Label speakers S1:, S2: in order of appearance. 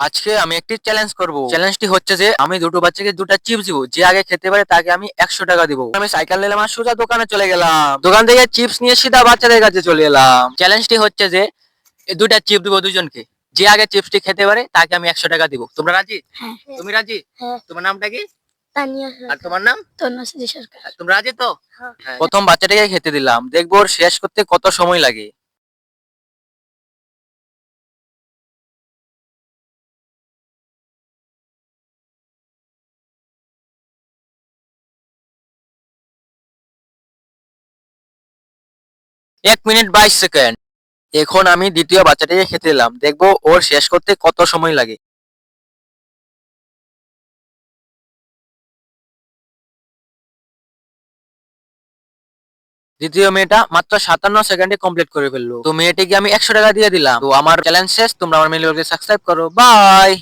S1: আজকে আমি একটি চ্যালেঞ্জ করব। চ্যালেঞ্জটি হচ্ছে যে আমি দুটো বাচ্চাকে দুটা চিপস দিব, যে আগে খেতে পারে তাকে আমি 100 টাকা দিব। আমি সাইকেল নিলাম আর সোজা দোকানে চলে গেলাম, দোকান থেকে চিপস নিয়ে সিধা বাচ্চাদের কাছে চলে এলাম। চ্যালেঞ্জটি হচ্ছে যে এই দুটা চিপস দিব দুজনকে, যে আগে চিপসটি খেতে পারে তাকে আমি 100 টাকা দিব। তোমরা রাজি?
S2: হ্যাঁ।
S1: তুমি রাজি?
S2: হ্যাঁ।
S1: তোমার নামটা কি?
S2: তানিয়া
S1: আর তোমার নাম?
S2: তন্ময়শ্রী সরকার।
S1: তোমরা রাজি তো?
S2: হ্যাঁ।
S1: প্রথম বাচ্চাটাকে খেতে দিলাম, দেখবো ওর শেষ করতে কত সময় লাগে। এক মিনিট 22 সেকেন্ড। এখন আমি দ্বিতীয় বাচ্চাটাকে খেতে দিলাম, দেখবো ওর শেষ করতে কত সময় লাগে। দ্বিতীয় মেয়েটা মাত্র 57 সেকেন্ডে কমপ্লিট করে ফেললো। তো মেয়েটিকে আমি 100 টাকা দিয়ে দিলাম। তো আমার চ্যালেঞ্জ শেষ। তোমরা আমার মেইল সাবস্ক্রাইব করো। বাই।